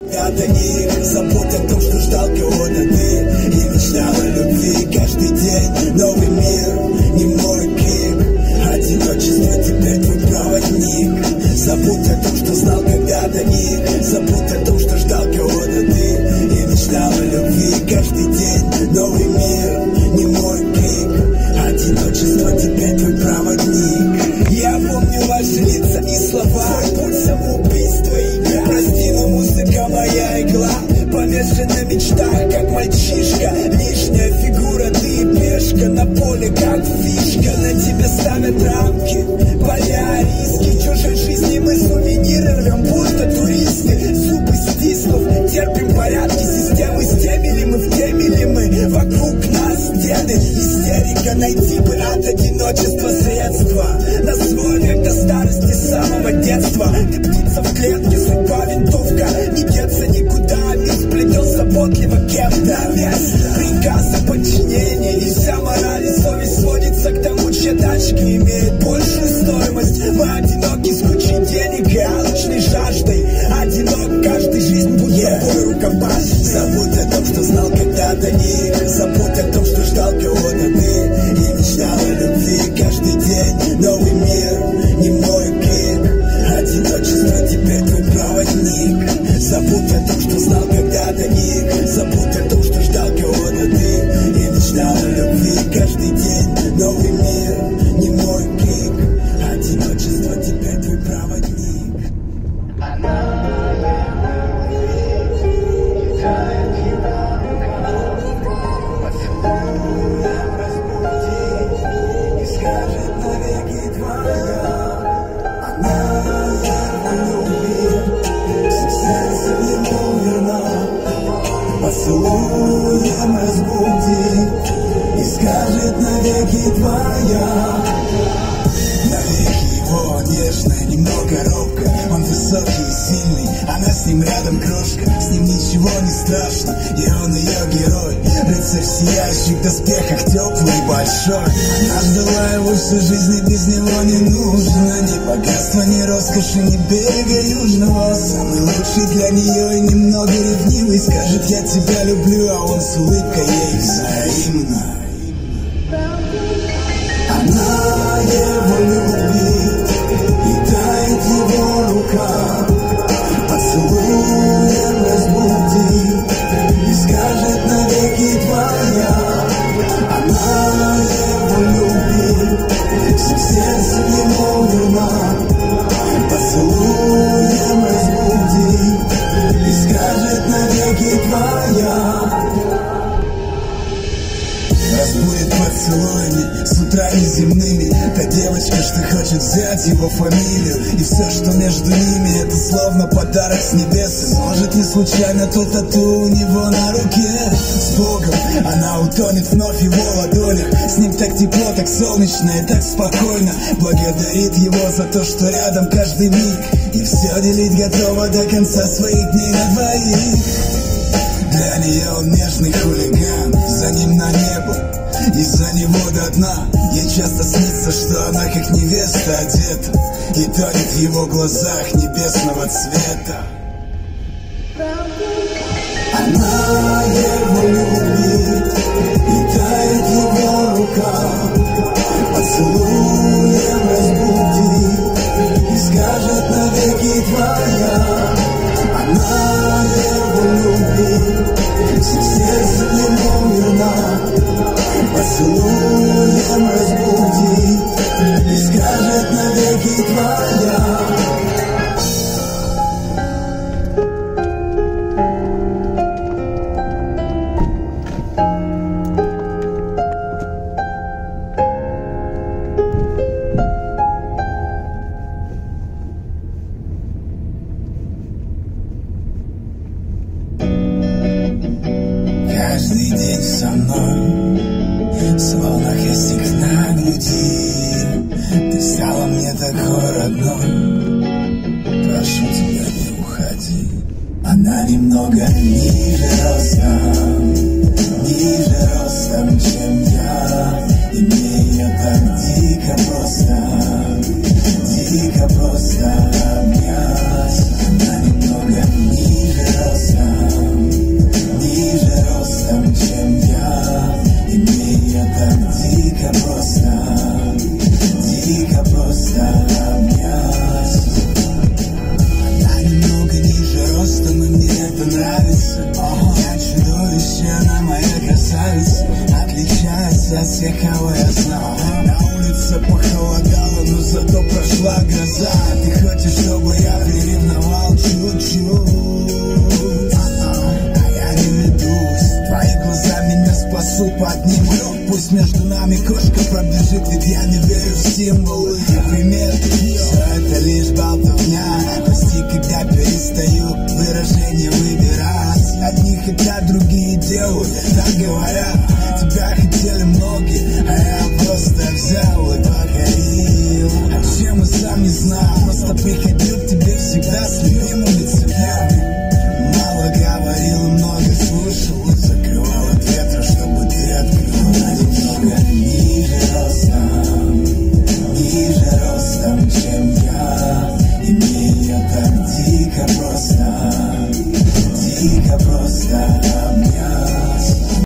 Когда-то не забудь о том, что ждал кого-то ты и мечтал о любви каждый день. Новый мир, не мой крик, одиночество теперь твой проводник. Забудь о том, что знал когда-то их, забудь о том, что ждал кого-то ты и мечтал о любви каждый день. Новый мир, не мой крик, одиночество теперь твой проводник. Я помню ваши лица и слова, твой путь самоубийства и я. Прости, но музыка моя игла, помешан на мечтах, как мальчишка. Лишняя фигура, ты и пешка на поле, как фишка. На тебя ставят рамки, поля, риски. Чужой жизни мы сувениры рвем, будто туристы. Зубы стиснув, терпим порядки системы. С теми ли мы, в теме ли мы? Вокруг нас стены, истерика. Найти бы от одиночества средства на свой век до старости самого детства. Ты птица в клетке, судьба винтовка. Не деться никуда, мир сплетел заботливо кем-то. Вес приказа подчинения, и вся мораль и совесть сводится к тому, чья тачка имеет большую стоимость. Мы одиноки с кучей денег и алчной жаждой. Одинок каждый, жизнь будто бой рукопашный. Забудь о том, что знал когда-то них, забудь о том, что ждал кого-то ты и мечтал о любви каждый день. Новый мир, не мой крик, одиночество теперь твой проводник. Забудь о том, что знал когда-то их, забудь о том, что ждал кого-то ты и мечтал о любви каждый день. Новый мир, не мой крик, одиночество теперь твой проводник. Поцелуем разбудит и скажет навеки твоя. Навеки его нежная, немного робкая. Он высокий и сильный, она с ним рядом крошка. С ним ничего не страшно, и он ее герой. Рыцарь в сияющих доспехах, теплый, большой. Она ждала его всю жизнь, и без него не нужно ни богатства, ни роскоши, ни берега южного. Самый лучший для нее и немного ревнивый. Скажет: я тебя люблю, а он с улыбкой ей взаимно. Она его любит, и тает его рука. Поцелуем разбудит и скажет навеки твоя. Она его любит, всем сердцем ему верна. Поцелуем разбудит и скажет навеки твоя. Разбудит поцелуями с утра неземными. Та девочка, что хочет взять его фамилию. И все, что между ними, это словно подарок с небес. Может, не случайно то тату у него на руке. С Богом она утонет вновь в его ладонях. С ним так тепло, так солнечно и так спокойно. Благодарит его за то, что рядом каждый миг. И все делить готова до конца своих дней на двоих. Для нее он нежный хулиган, за ним на небо и за него до дна. Ей часто снится, что она как невеста одета и тонет в его глазах небесного цвета. Она его любит, и тает его рука. Поцелуем разбудит и скажет навеки твоя. Она его любит, всем сердцем ему верна. Поцелуем разбудит и скажет навеки твоя. Каждый день со мной, словно хвостик на груди. Ты стала мне такой родной, прошу тебя, не уходи. Она немного ниже ростом, чем я. И мне ее так дико просто обнять. Она немного ниже ростом, нравится. Я чудовище, она моя красавица, отличается от всех, кого я знал. На улице похолодало, но зато прошла гроза. Ты хочешь, чтобы я приревновал чуть-чуть? А я не ведусь. Твои глаза меня спасут, поднимут. Пусть между нами кошка пробежит, ведь я не верю в символы. Например, все это лишь болтовня. Прости, когда перестаю выражение выбирать. Одни хотят, другие